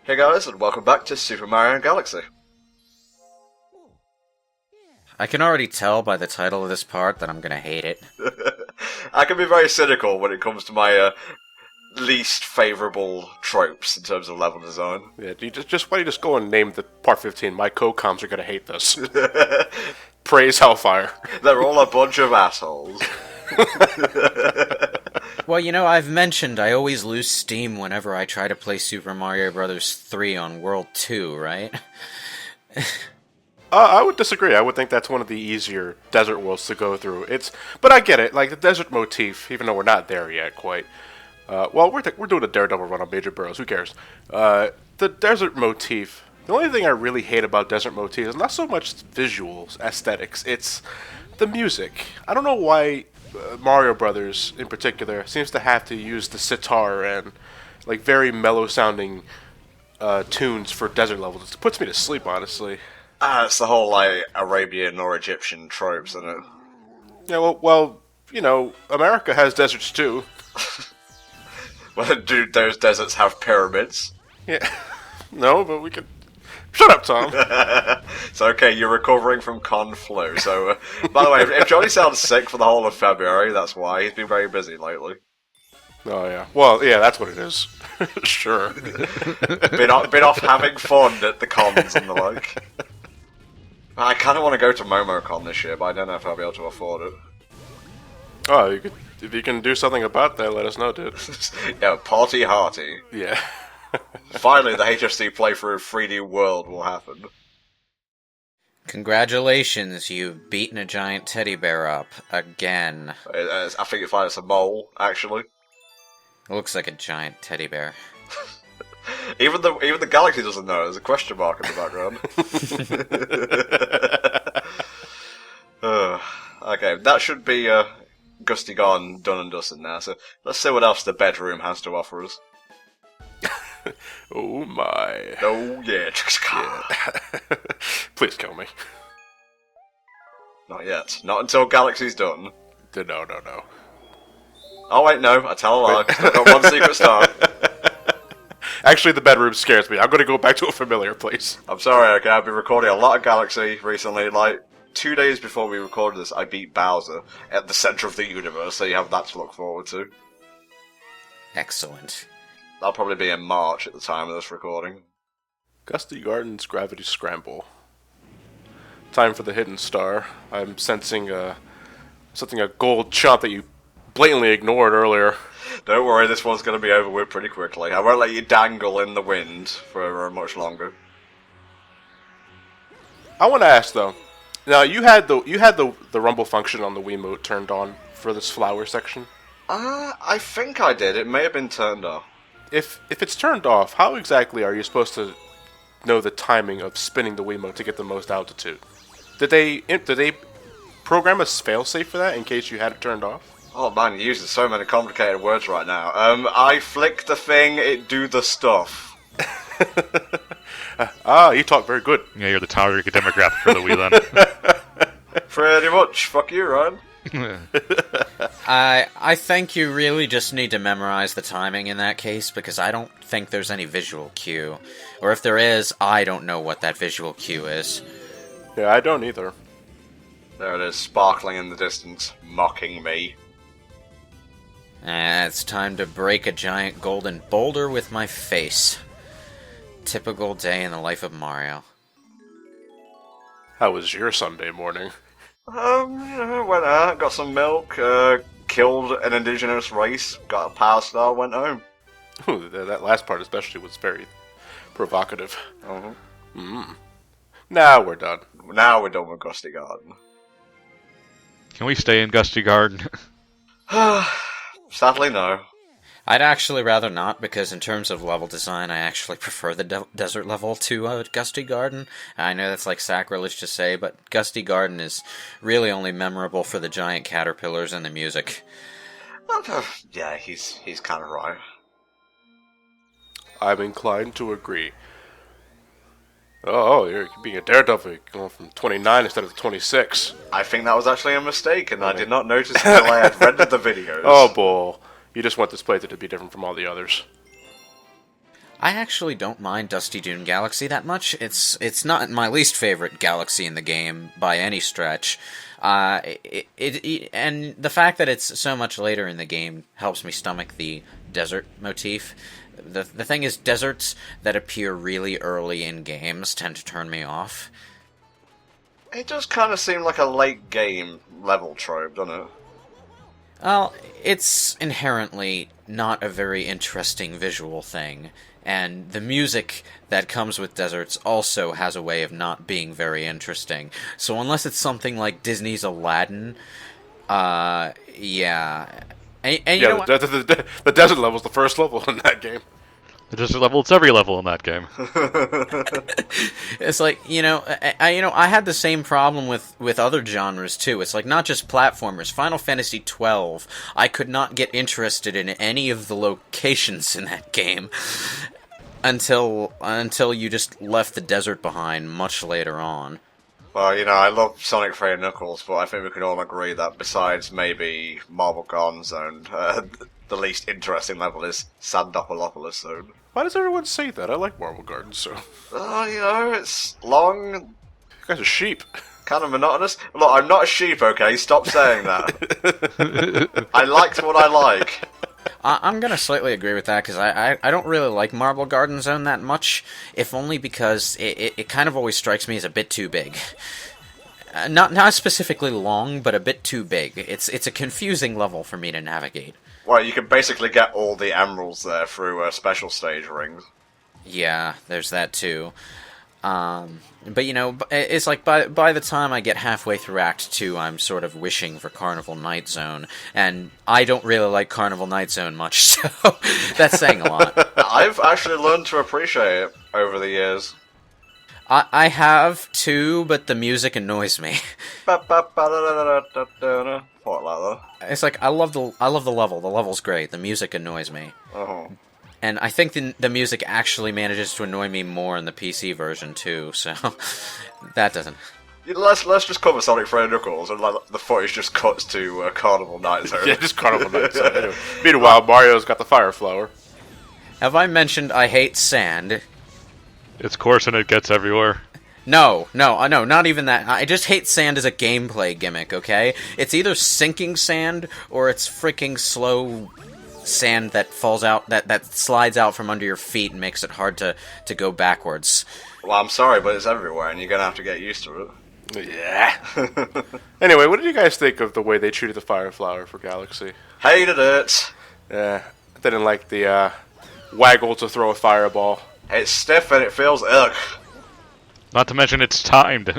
Hey guys, and welcome back to Super Mario Galaxy. I can already tell by the title of this part that I'm gonna hate it. I can be very cynical when it comes to my least favourable tropes in terms of level design. Yeah, why don't you just go and name the part 15? My co-coms are gonna hate this. Praise Hellfire. They're all a bunch of assholes. Well, I've mentioned I always lose steam whenever I try to play Super Mario Bros. 3 on World 2, right? I would disagree. I would think that's one of the easier desert worlds to go through. But I get it. Like the desert motif, even though we're not there yet quite. We're doing a Daredevil run on Major Burrows. Who cares? The desert motif. The only thing I really hate about desert motif is not so much visuals, aesthetics. It's the music. I don't know why Mario Brothers, in particular, seems to have to use the sitar and like very mellow-sounding tunes for desert levels. It puts me to sleep, honestly. It's the whole like Arabian or Egyptian tropes, isn't it? Yeah, well, America has deserts too. Well, do those deserts have pyramids? Yeah, no, but we could. Shut up, Tom. It's okay, you're recovering from con flu. So, by the way, if Johnny sounds sick for the whole of February, that's why. He's been very busy lately. Oh, yeah. Well, yeah, that's what it is. Sure. been off having fun at the cons and the like. I kind of want to go to MomoCon this year, but I don't know if I'll be able to afford it. Oh, if you can do something about that, let us know, dude. Yeah, party hearty. Yeah. Finally, the HFC playthrough of 3D World will happen. Congratulations, you've beaten a giant teddy bear up. Again. I think it's a mole, actually. It looks like a giant teddy bear. Even the galaxy doesn't know. There's a question mark in the background. Okay, that should be Gusty Garden done and dusted now. So let's see what else the bedroom has to offer us. Oh my. Oh yeah. Yeah. Please kill me. Not yet. Not until Galaxy's done. No. Oh wait, no. I tell a lie. I've got one secret star. Actually, the bedroom scares me. I'm going to go back to a familiar place. I'm sorry, okay, I've been recording a lot of Galaxy recently. Like, 2 days before we recorded this, I beat Bowser at the center of the universe, so you have that to look forward to. Excellent. That'll probably be in March at the time of this recording. Gusty Garden's Gravity Scramble. Time for the hidden star. I'm sensing a gold chunk that you blatantly ignored earlier. Don't worry, this one's going to be over with pretty quickly. I won't let you dangle in the wind for much longer. I want to ask though. Now you had the rumble function on the Wiimote turned on for this flower section. I think I did. It may have been turned off. If it's turned off, how exactly are you supposed to know the timing of spinning the Wiimote to get the most altitude? Did they program a failsafe for that in case you had it turned off? Oh man, you're using so many complicated words right now. I flick the thing, it do the stuff. You talk very good. Yeah, you're the target demographic for the Wii then. Pretty much. Fuck you, Ryan. I think you really just need to memorize the timing in that case, because I don't think there's any visual cue. Or if there is, I don't know what that visual cue is. Yeah, I don't either. There it is, sparkling in the distance, mocking me. It's time to break a giant golden boulder with my face. Typical day in the life of Mario. How was your Sunday morning? Went out, got some milk, killed an indigenous race, got a power star, went home. Ooh, that last part especially was very provocative. Now we're done. Now we're done with Gusty Garden. Can we stay in Gusty Garden? Sadly, no. I'd actually rather not, because in terms of level design, I actually prefer the desert level to Gusty Garden. I know that's like sacrilege to say, but Gusty Garden is really only memorable for the giant caterpillars and the music. Yeah, he's kind of right. I'm inclined to agree. Oh, you're being a daredevil, going from 29 instead of 26. I think that was actually a mistake, and I did not notice until I had rendered the videos. Oh, bull. You just want this playthrough to be different from all the others. I actually don't mind Dusty Dune Galaxy that much. It's not my least favorite galaxy in the game by any stretch. And the fact that it's so much later in the game helps me stomach the desert motif. The thing is, deserts that appear really early in games tend to turn me off. It does kind of seem like a late game level trope, doesn't it? Well, it's inherently not a very interesting visual thing, and the music that comes with deserts also has a way of not being very interesting. So unless it's something like Disney's Aladdin, yeah. And you know what? The desert level's the first level in that game. The desert level, it's every level in that game. It's like, I had the same problem with other genres too. It's like not just platformers. Final Fantasy XII, I could not get interested in any of the locations in that game until you just left the desert behind much later on. Well, I love Sonic 3 and Knuckles, but I think we can all agree that besides maybe Marble Garden Zone, the least interesting level is Sandopolopolis Zone. Why does everyone say that? I like Marble Garden Zone. It's long, You guys are sheep. kind of monotonous. Look, I'm not a sheep, okay? Stop saying that. I liked what I like. I'm gonna slightly agree with that, because I don't really like Marble Garden Zone that much, if only because it kind of always strikes me as a bit too big. Not specifically long, but a bit too big. It's a confusing level for me to navigate. Well, you can basically get all the emeralds there through special stage rings. Yeah, there's that too. But it's like by the time I get halfway through Act 2, I'm sort of wishing for Carnival Night Zone, and I don't really like Carnival Night Zone much, so that's saying a lot. I've actually learned to appreciate it over the years. I have too, but the music annoys me. What like that? It's like I love the level. The level's great. The music annoys me. Oh. And I think the music actually manages to annoy me more in the PC version too, so that doesn't. Let's just cover Sonic 3 and Knuckles, and the footage just cuts to Carnival Night Zone. Yeah, just Carnival Night Zone. Anyway. Meanwhile, Mario's got the fire flower. Have I mentioned I hate sand? It's coarse and it gets everywhere. No, not even that. I just hate sand as a gameplay gimmick, okay? It's either sinking sand, or it's freaking slow sand that falls out, that slides out from under your feet and makes it hard to go backwards. Well, I'm sorry, but it's everywhere, and you're gonna have to get used to it. Yeah. Anyway, what did you guys think of the way they treated the fire flower for Galaxy? Hated it. Yeah, I didn't like the waggle to throw a fireball. It's stiff and it feels ugh. Not to mention it's timed.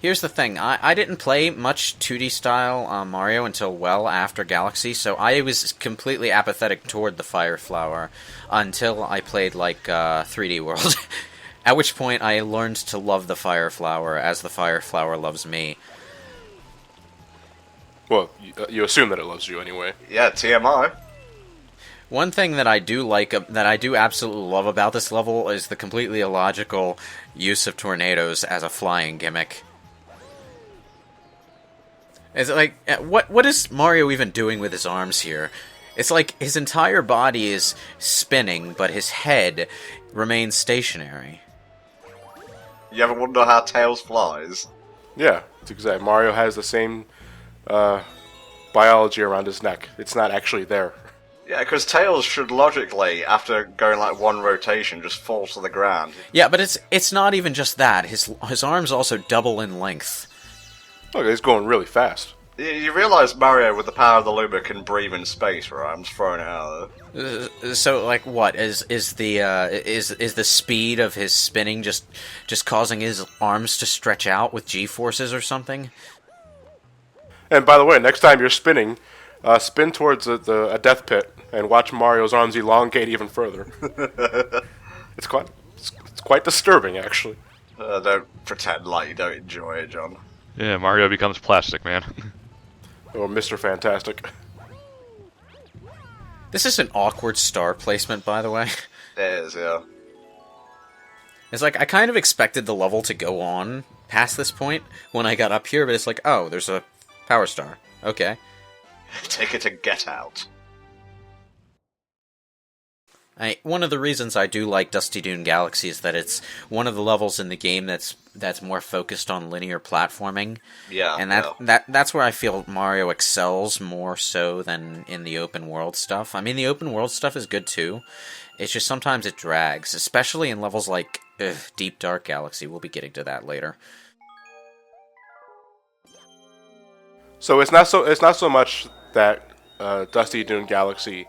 Here's the thing, I didn't play much 2D style Mario until well after Galaxy, so I was completely apathetic toward the Fire Flower until I played 3D World. At which point I learned to love the Fire Flower as the Fire Flower loves me. Well, you assume that it loves you anyway. Yeah, TMI. One thing that I do that I do absolutely love about this level is the completely illogical use of tornadoes as a flying gimmick. It's like, what is Mario even doing with his arms here? It's like his entire body is spinning, but his head remains stationary. You ever wonder how Tails flies? Yeah, it's exact. Mario has the same biology around his neck. It's not actually there. Yeah, because Tails should logically, after going one rotation, just fall to the ground. Yeah, but it's not even just that. His arms also double in length. Look, he's going really fast. You realise Mario, with the power of the Luma, can breathe in space, right? I'm just throwing it out there. So, what is the speed of his spinning just causing his arms to stretch out with G-forces or something? And by the way, next time you're spinning, spin towards a death pit and watch Mario's arms elongate even further. It's quite disturbing, actually. Don't pretend like you don't enjoy it, John. Yeah, Mario becomes plastic, man. Or Mr. Fantastic. This is an awkward star placement, by the way. It is, yeah. It's like, I kind of expected the level to go on past this point when I got up here, but it's like, oh, there's a power star. Okay. Take it to Get Out. One of the reasons I do like Dusty Dune Galaxy is that it's one of the levels in the game that's more focused on linear platforming. Yeah, And yeah. that's where I feel Mario excels more so than in the open world stuff. I mean, the open world stuff is good too. It's just sometimes it drags, especially in levels like Deep Dark Galaxy. We'll be getting to that later. So it's not so much that Dusty Dune Galaxy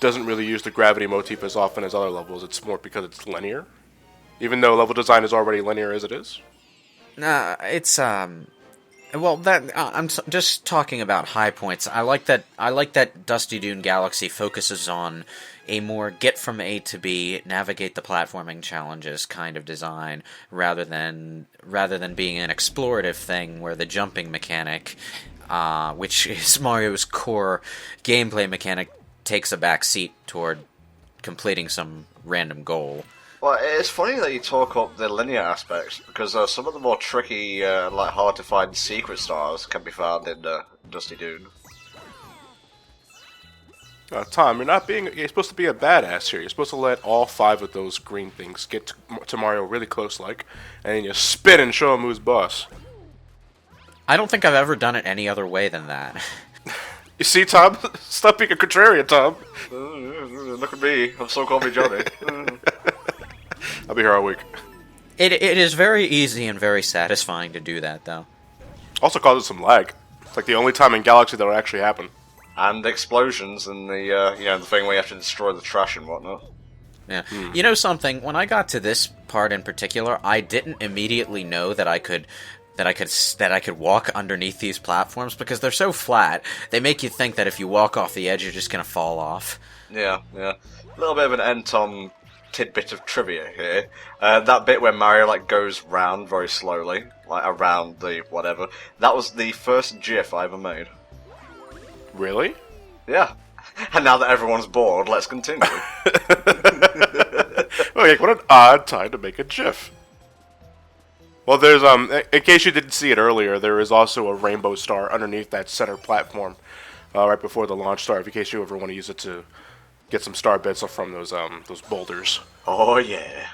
doesn't really use the gravity motif as often as other levels. It's more because it's linear, even though level design is already linear as it is. Nah, it's well, just talking about high points. I like that Dusty Dune Galaxy focuses on a more get from A to B, navigate the platforming challenges kind of design, rather than being an explorative thing where the jumping mechanic, which is Mario's core gameplay mechanic, takes a back seat toward completing some random goal. Well, it's funny that you talk up the linear aspects, because some of the more tricky, like hard-to-find secret stars can be found in Dusty Dune. Tom, you're supposed to be a badass here. You're supposed to let all 5 of those green things get to Mario really close, and then you spin and show him who's boss. I don't think I've ever done it any other way than that. You see, Tom? Stop being a contrarian, Tom. Look at me, I'm so called me Johnny. I'll be here all week. It is very easy and very satisfying to do that, though. Also causes some lag. It's like the only time in Galaxy that will actually happen. And explosions and the thing where you have to destroy the trash and whatnot. Yeah. You know something? When I got to this part in particular, I didn't immediately know that I could walk underneath these platforms because they're so flat. They make you think that if you walk off the edge, you're just gonna fall off. Yeah. A little bit of an Entom tidbit of trivia here. That bit where Mario goes round very slowly, around the whatever. That was the first GIF I ever made. Really? Yeah. And now that everyone's bored, let's continue. What an odd time to make a GIF. Well, there's in case you didn't see it earlier, there is also a rainbow star underneath that center platform, right before the launch star. In case you ever want to use it to get some star bits from those boulders. Oh yeah.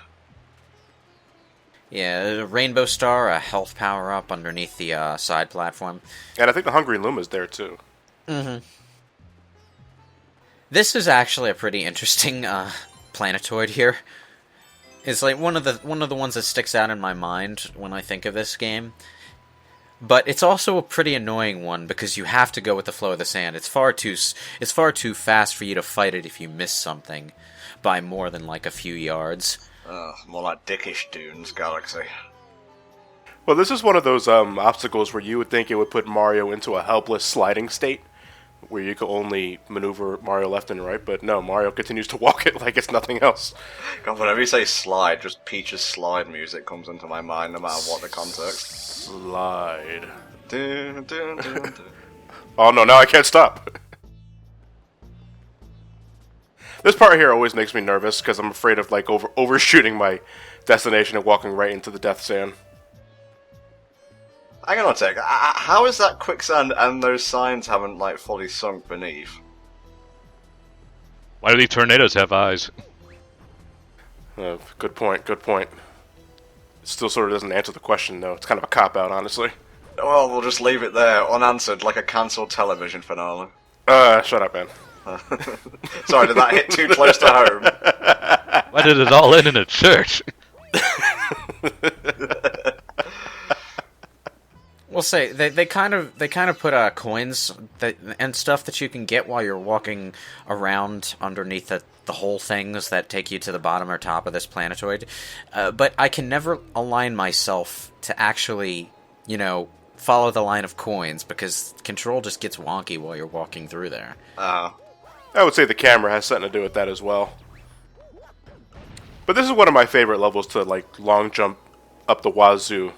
Yeah, a rainbow star, a health power up underneath the side platform. And I think the Hungry Luma's there too. Mm-hmm. This is actually a pretty interesting planetoid here. It's like one of the ones that sticks out in my mind when I think of this game. But it's also a pretty annoying one because you have to go with the flow of the sand. It's far too fast for you to fight it if you miss something by more than a few yards. More like Dickish Dunes Galaxy. Well, this is one of those obstacles where you would think it would put Mario into a helpless sliding state, where you could only maneuver Mario left and right, but no, Mario continues to walk it like it's nothing else. God, whenever you say slide, just Peach's slide music comes into my mind, no matter what the context. Slide. Dun, dun, dun, dun. Oh no, now I can't stop. This part here always makes me nervous, because I'm afraid of overshooting my destination and walking right into the death sand. Hang on a sec. How is that quicksand and those signs haven't fully sunk beneath? Why do these tornadoes have eyes? Good point. It still sort of doesn't answer the question, though. It's kind of a cop-out, honestly. Well, we'll just leave it there, unanswered, like a cancelled television finale. Shut up, man. Sorry, did that hit too close to home? Why did it all end in a church? We'll say they kind of put coins and stuff that you can get while you're walking around underneath the whole things that take you to the bottom or top of this planetoid. But I can never align myself to actually, follow the line of coins because control just gets wonky while you're walking through there. I would say the camera has something to do with that as well. But this is one of my favorite levels to long jump up the wazoo.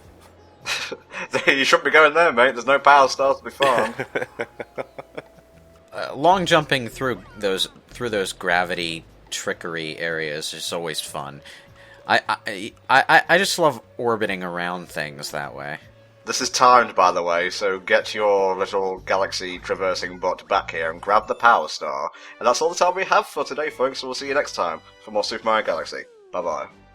You shouldn't be going there, mate. There's no power stars to be found. Long jumping through those gravity trickery areas is always fun. I just love orbiting around things that way. This is timed, by the way, so get your little galaxy traversing bot back here and grab the Power Star. And that's all the time we have for today, folks, so we'll see you next time for more Super Mario Galaxy. Bye-bye.